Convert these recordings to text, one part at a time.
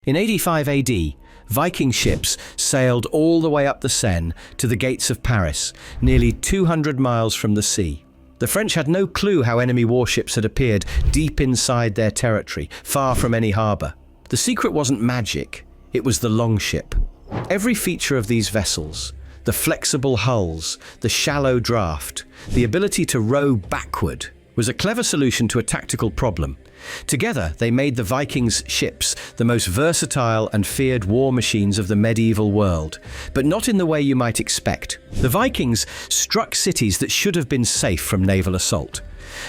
In 85 AD, Viking ships sailed all the way up the Seine to the gates of Paris, nearly 200 miles from the sea. The French had no clue how enemy warships had appeared deep inside their territory, far from any harbour. The secret wasn't magic, it was the longship. Every feature of these vessels, the flexible hulls, the shallow draft, the ability to row backward, was a clever solution to a tactical problem. Together, they made the Vikings' ships the most versatile and feared war machines of the medieval world, but not in the way you might expect. The Vikings struck cities that should have been safe from naval assault.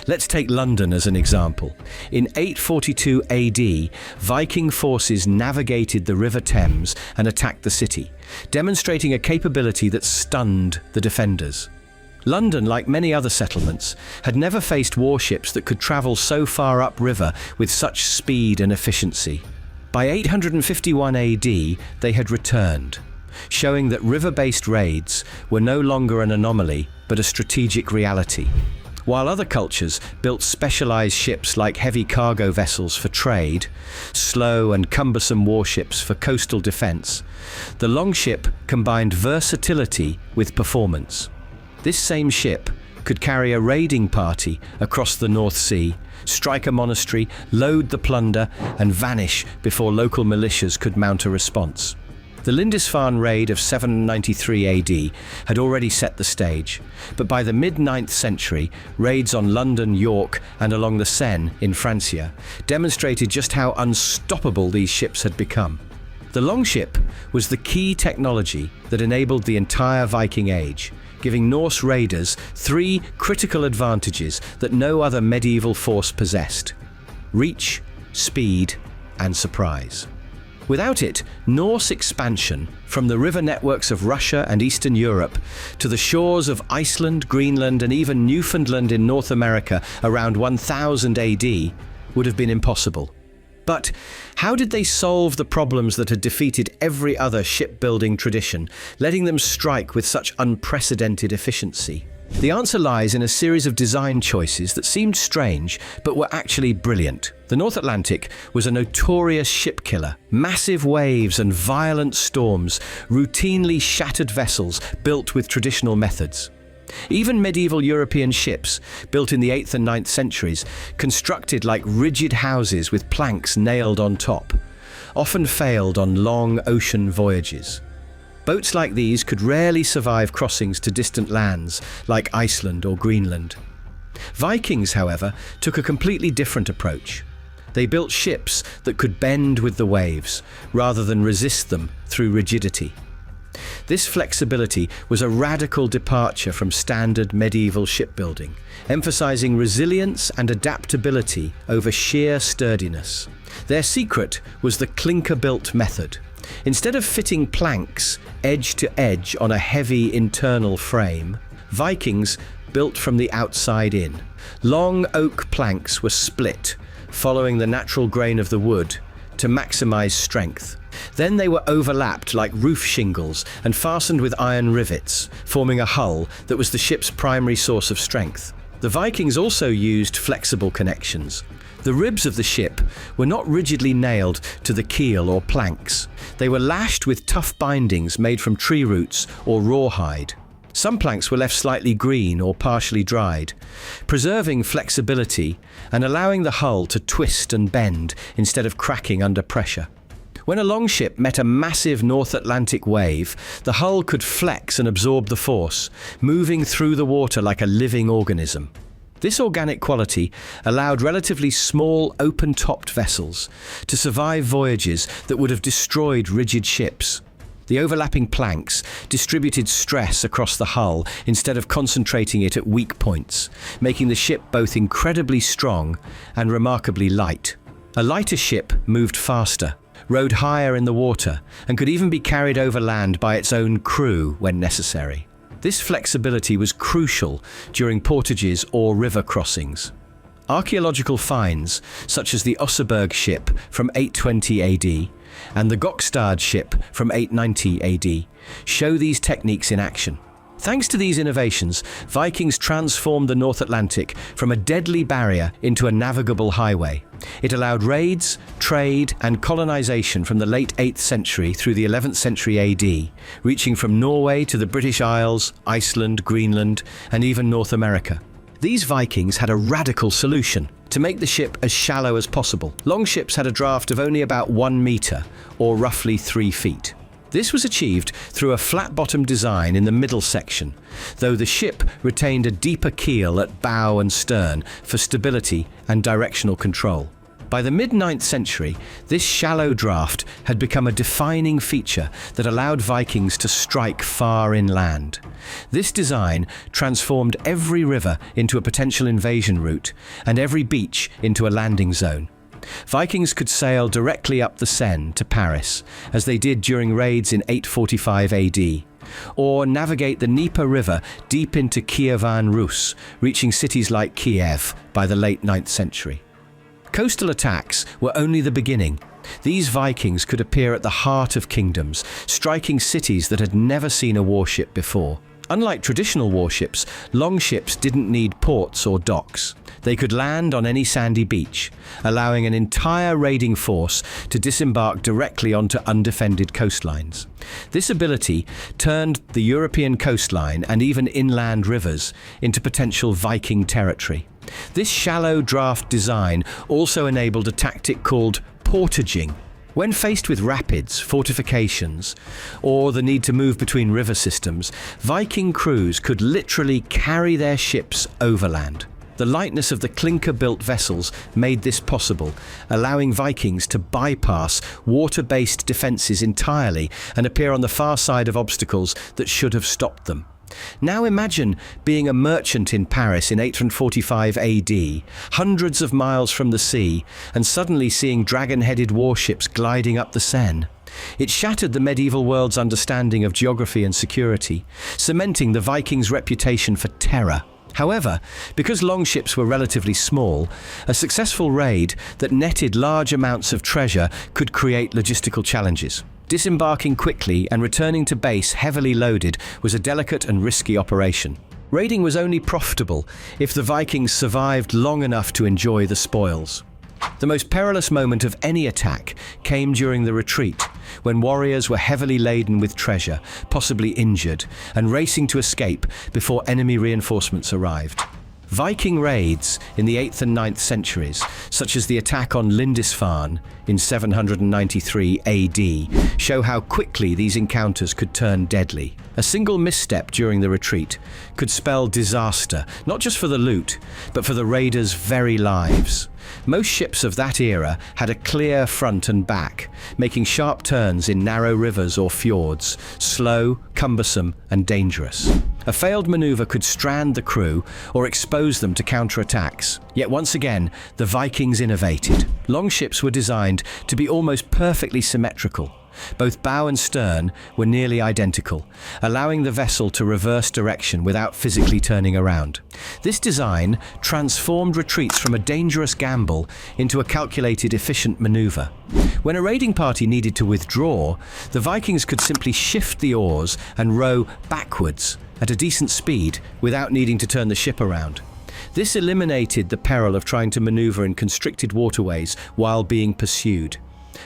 Let's take London as an example. In 842 AD, Viking forces navigated the River Thames and attacked the city, demonstrating a capability that stunned the defenders. London, like many other settlements, had never faced warships that could travel so far upriver with such speed and efficiency. By 851 AD, they had returned, showing that river-based raids were no longer an anomaly, but a strategic reality. While other cultures built specialized ships like heavy cargo vessels for trade, slow and cumbersome warships for coastal defense, the longship combined versatility with performance. This same ship could carry a raiding party across the North Sea, strike a monastery, load the plunder, and vanish before local militias could mount a response. The Lindisfarne raid of 793 AD had already set the stage, but by the mid-9th century, raids on London, York, and along the Seine in Francia demonstrated just how unstoppable these ships had become. The longship was the key technology that enabled the entire Viking Age, giving Norse raiders three critical advantages that no other medieval force possessed: reach, speed, and surprise. Without it, Norse expansion from the river networks of Russia and Eastern Europe to the shores of Iceland, Greenland, and even Newfoundland in North America around 1000 AD would have been impossible. But how did they solve the problems that had defeated every other shipbuilding tradition, letting them strike with such unprecedented efficiency? The answer lies in a series of design choices that seemed strange, but were actually brilliant. The North Atlantic was a notorious ship killer. Massive waves and violent storms routinely shattered vessels built with traditional methods. Even medieval European ships, built in the 8th and 9th centuries, constructed like rigid houses with planks nailed on top, often failed on long ocean voyages. Boats like these could rarely survive crossings to distant lands like Iceland or Greenland. Vikings, however, took a completely different approach. They built ships that could bend with the waves, rather than resist them through rigidity. This flexibility was a radical departure from standard medieval shipbuilding, emphasizing resilience and adaptability over sheer sturdiness. Their secret was the clinker-built method. Instead of fitting planks edge to edge on a heavy internal frame, Vikings built from the outside in. Long oak planks were split, following the natural grain of the wood, to maximize strength. Then they were overlapped like roof shingles and fastened with iron rivets, forming a hull that was the ship's primary source of strength. The Vikings also used flexible connections. The ribs of the ship were not rigidly nailed to the keel or planks. They were lashed with tough bindings made from tree roots or rawhide. Some planks were left slightly green or partially dried, preserving flexibility and allowing the hull to twist and bend instead of cracking under pressure. When a longship met a massive North Atlantic wave, the hull could flex and absorb the force, moving through the water like a living organism. This organic quality allowed relatively small, open-topped vessels to survive voyages that would have destroyed rigid ships. The overlapping planks distributed stress across the hull instead of concentrating it at weak points, making the ship both incredibly strong and remarkably light. A lighter ship moved faster, rode higher in the water, and could even be carried over land by its own crew when necessary. This flexibility was crucial during portages or river crossings. Archaeological finds, such as the Oseberg ship from 820 AD and the Gokstad ship from 890 AD, show these techniques in action. Thanks to these innovations, Vikings transformed the North Atlantic from a deadly barrier into a navigable highway. It allowed raids, trade, and colonization from the late 8th century through the 11th century AD, reaching from Norway to the British Isles, Iceland, Greenland, and even North America. These Vikings had a radical solution: to make the ship as shallow as possible. Longships had a draft of only about 1 meter, or roughly 3 feet. This was achieved through a flat-bottom design in the middle section, though the ship retained a deeper keel at bow and stern for stability and directional control. By the mid-9th century, this shallow draft had become a defining feature that allowed Vikings to strike far inland. This design transformed every river into a potential invasion route and every beach into a landing zone. Vikings could sail directly up the Seine to Paris, as they did during raids in 845 AD, or navigate the Dnieper River deep into Kievan Rus, reaching cities like Kiev by the late 9th century. Coastal attacks were only the beginning. These Vikings could appear at the heart of kingdoms, striking cities that had never seen a warship before. Unlike traditional warships, longships didn't need ports or docks. They could land on any sandy beach, allowing an entire raiding force to disembark directly onto undefended coastlines. This ability turned the European coastline and even inland rivers into potential Viking territory. This shallow draft design also enabled a tactic called portaging. When faced with rapids, fortifications, or the need to move between river systems, Viking crews could literally carry their ships overland. The lightness of the clinker-built vessels made this possible, allowing Vikings to bypass water-based defences entirely and appear on the far side of obstacles that should have stopped them. Now imagine being a merchant in Paris in 845 AD, hundreds of miles from the sea, and suddenly seeing dragon-headed warships gliding up the Seine. It shattered the medieval world's understanding of geography and security, cementing the Vikings' reputation for terror. However, because longships were relatively small, a successful raid that netted large amounts of treasure could create logistical challenges. Disembarking quickly and returning to base heavily loaded was a delicate and risky operation. Raiding was only profitable if the Vikings survived long enough to enjoy the spoils. The most perilous moment of any attack came during the retreat, when warriors were heavily laden with treasure, possibly injured, and racing to escape before enemy reinforcements arrived. Viking raids in the 8th and 9th centuries, such as the attack on Lindisfarne in 793 AD, show how quickly these encounters could turn deadly. A single misstep during the retreat could spell disaster, not just for the loot, but for the raiders' very lives. Most ships of that era had a clear front and back, making sharp turns in narrow rivers or fjords, slow, cumbersome, and dangerous. A failed maneuver could strand the crew or expose them to counterattacks. Yet once again, the Vikings innovated. Longships were designed to be almost perfectly symmetrical. Both bow and stern were nearly identical, allowing the vessel to reverse direction without physically turning around. This design transformed retreats from a dangerous gamble into a calculated, efficient maneuver. When a raiding party needed to withdraw, the Vikings could simply shift the oars and row backwards at a decent speed without needing to turn the ship around. This eliminated the peril of trying to maneuver in constricted waterways while being pursued.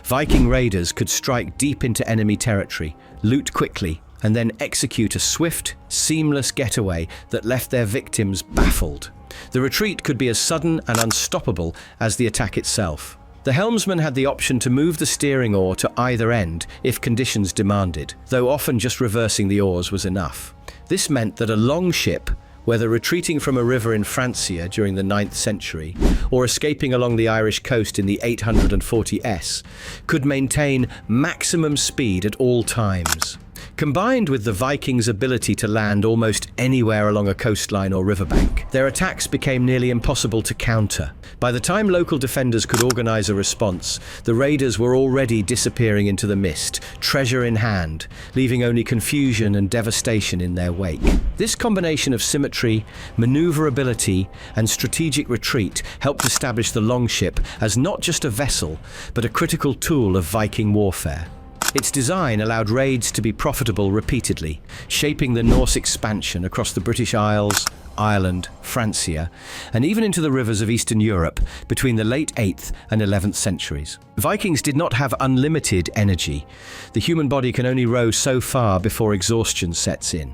Viking raiders could strike deep into enemy territory, loot quickly, and then execute a swift, seamless getaway that left their victims baffled. The retreat could be as sudden and unstoppable as the attack itself. The helmsman had the option to move the steering oar to either end if conditions demanded, though often just reversing the oars was enough. This meant that a longship, whether retreating from a river in Francia during the 9th century or escaping along the Irish coast in the 840s, could maintain maximum speed at all times. Combined with the Vikings' ability to land almost anywhere along a coastline or riverbank, their attacks became nearly impossible to counter. By the time local defenders could organize a response, the raiders were already disappearing into the mist, treasure in hand, leaving only confusion and devastation in their wake. This combination of symmetry, maneuverability, and strategic retreat helped establish the longship as not just a vessel, but a critical tool of Viking warfare. Its design allowed raids to be profitable repeatedly, shaping the Norse expansion across the British Isles, Ireland, Francia, and even into the rivers of Eastern Europe between the late 8th and 11th centuries. Vikings did not have unlimited energy. The human body can only row so far before exhaustion sets in.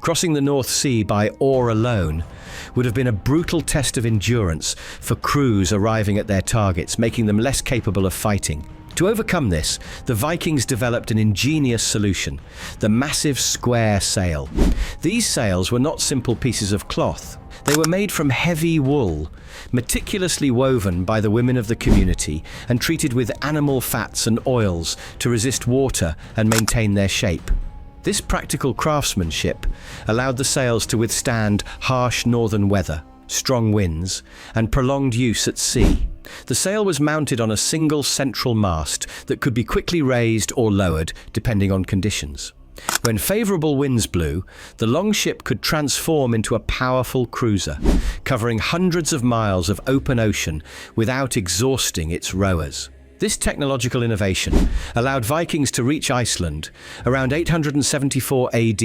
Crossing the North Sea by oar alone would have been a brutal test of endurance for crews arriving at their targets, making them less capable of fighting. To overcome this, the Vikings developed an ingenious solution: the massive square sail. These sails were not simple pieces of cloth. They were made from heavy wool, meticulously woven by the women of the community and treated with animal fats and oils to resist water and maintain their shape. This practical craftsmanship allowed the sails to withstand harsh northern weather, strong winds, and prolonged use at sea. The sail was mounted on a single central mast that could be quickly raised or lowered depending on conditions. When favourable winds blew, the Longship could transform into a powerful cruiser, covering hundreds of miles of open ocean without exhausting its rowers. This technological innovation allowed Vikings to reach Iceland around 874 AD,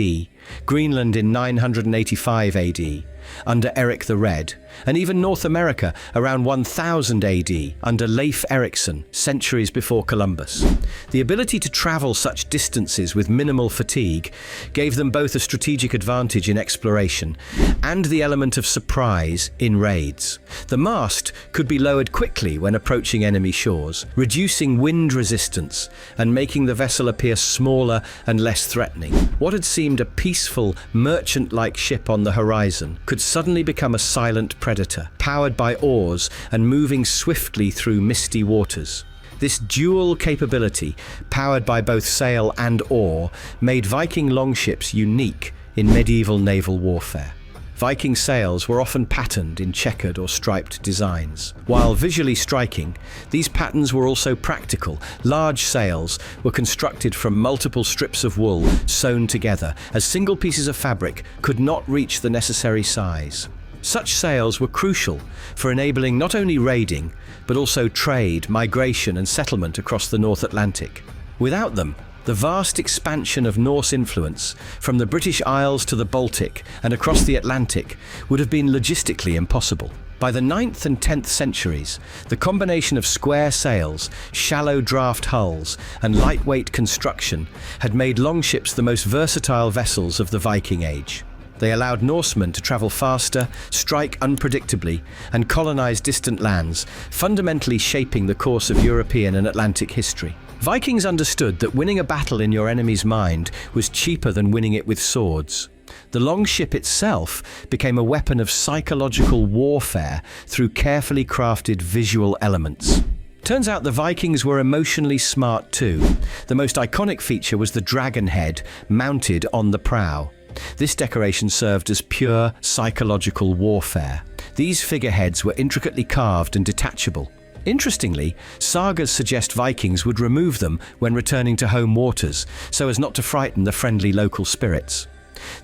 Greenland in 985 AD, under Eric the Red, and even North America around 1000 AD under Leif Erikson, centuries before Columbus. The ability to travel such distances with minimal fatigue gave them both a strategic advantage in exploration and the element of surprise in raids. The mast could be lowered quickly when approaching enemy shores, reducing wind resistance and making the vessel appear smaller and less threatening. What had seemed a peaceful, merchant-like ship on the horizon could suddenly become a silent predator, powered by oars and moving swiftly through misty waters. This dual capability, powered by both sail and oar, made Viking longships unique in medieval naval warfare. Viking sails were often patterned in checkered or striped designs. While visually striking, these patterns were also practical. Large sails were constructed from multiple strips of wool sewn together, as single pieces of fabric could not reach the necessary size. Such sails were crucial for enabling not only raiding, but also trade, migration, and settlement across the North Atlantic. Without them, the vast expansion of Norse influence, from the British Isles to the Baltic and across the Atlantic, would have been logistically impossible. By the 9th and 10th centuries, the combination of square sails, shallow draft hulls, and lightweight construction had made longships the most versatile vessels of the Viking Age. They allowed Norsemen to travel faster, strike unpredictably, and colonize distant lands, fundamentally shaping the course of European and Atlantic history. Vikings understood that winning a battle in your enemy's mind was cheaper than winning it with swords. The Longship itself became a weapon of psychological warfare through carefully crafted visual elements. Turns out the Vikings were emotionally smart too. The most iconic feature was the dragon head mounted on the prow. This decoration served as pure psychological warfare. These figureheads were intricately carved and detachable. Interestingly, sagas suggest Vikings would remove them when returning to home waters, so as not to frighten the friendly local spirits.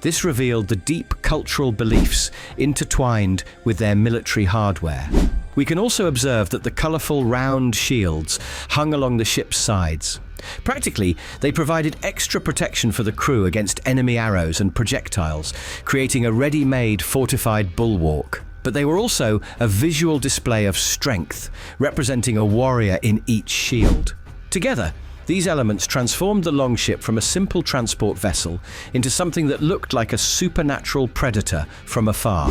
This revealed the deep cultural beliefs intertwined with their military hardware. We can also observe that the colourful round shields hung along the ship's sides. Practically, they provided extra protection for the crew against enemy arrows and projectiles, creating a ready-made fortified bulwark. But they were also a visual display of strength, representing a warrior in each shield. Together, these elements transformed the Longship from a simple transport vessel into something that looked like a supernatural predator from afar.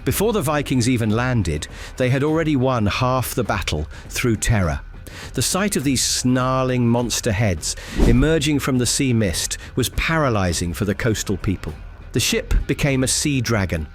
Before the Vikings even landed, they had already won half the battle through terror. The sight of these snarling monster heads emerging from the sea mist was paralyzing for the coastal people. The ship became a sea dragon,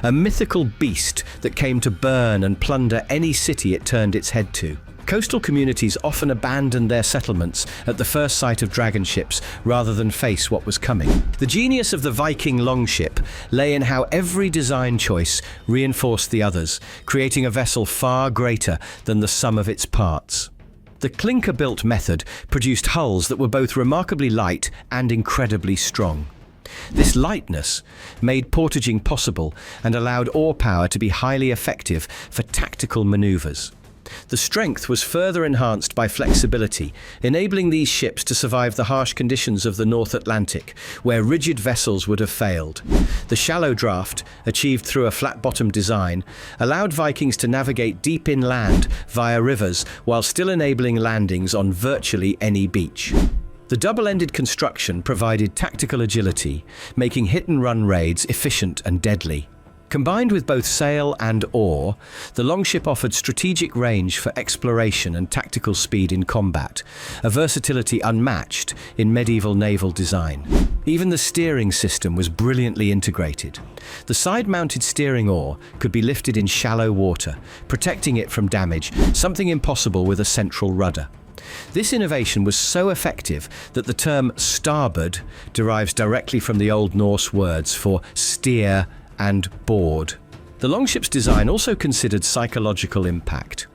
a mythical beast that came to burn and plunder any city it turned its head to. Coastal communities often abandoned their settlements at the first sight of dragon ships rather than face what was coming. The genius of the Viking longship lay in how every design choice reinforced the others, creating a vessel far greater than the sum of its parts. The clinker-built method produced hulls that were both remarkably light and incredibly strong. This lightness made portaging possible and allowed oar power to be highly effective for tactical maneuvers. The strength was further enhanced by flexibility, enabling these ships to survive the harsh conditions of the North Atlantic, where rigid vessels would have failed. The shallow draft, achieved through a flat-bottom design, allowed Vikings to navigate deep inland via rivers while still enabling landings on virtually any beach. The double-ended construction provided tactical agility, making hit-and-run raids efficient and deadly. Combined with both sail and oar, the Longship offered strategic range for exploration and tactical speed in combat, a versatility unmatched in medieval naval design. Even the steering system was brilliantly integrated. The side-mounted steering oar could be lifted in shallow water, protecting it from damage, something impossible with a central rudder. This innovation was so effective that the term starboard derives directly from the Old Norse words for steer and board. The Longship's design also considered psychological impact.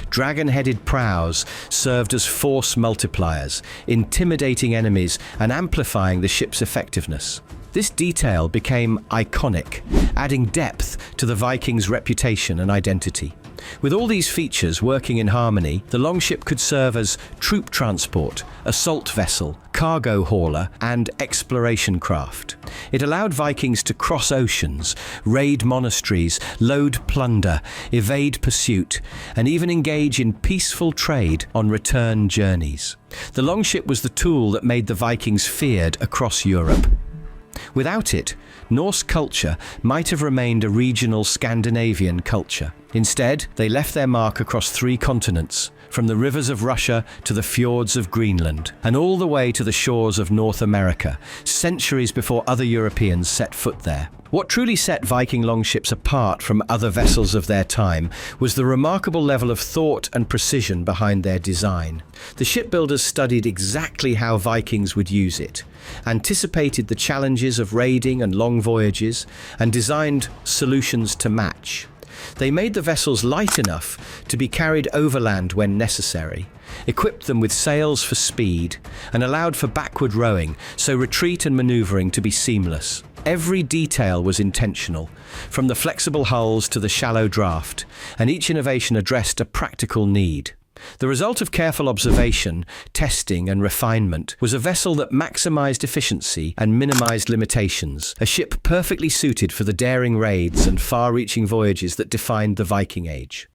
Dragon-headed prows served as force multipliers, intimidating enemies and amplifying the ship's effectiveness. This detail became iconic, adding depth to the Vikings' reputation and identity. With all these features working in harmony, the Longship could serve as troop transport, assault vessel, cargo hauler, and exploration craft. It allowed Vikings to cross oceans, raid monasteries, load plunder, evade pursuit, and even engage in peaceful trade on return journeys. The Longship was the tool that made the Vikings feared across Europe. Without it, Norse culture might have remained a regional Scandinavian culture. Instead, they left their mark across 3 continents, from the rivers of Russia to the fjords of Greenland, and all the way to the shores of North America, centuries before other Europeans set foot there. What truly set Viking longships apart from other vessels of their time was the remarkable level of thought and precision behind their design. The shipbuilders studied exactly how Vikings would use it, anticipated the challenges of raiding and long voyages, and designed solutions to match. They made the vessels light enough to be carried overland when necessary, equipped them with sails for speed, and allowed for backward rowing, so retreat and maneuvering to be seamless. Every detail was intentional, from the flexible hulls to the shallow draft, and each innovation addressed a practical need. The result of careful observation, testing, and refinement was a vessel that maximized efficiency and minimized limitations, a ship perfectly suited for the daring raids and far-reaching voyages that defined the Viking Age.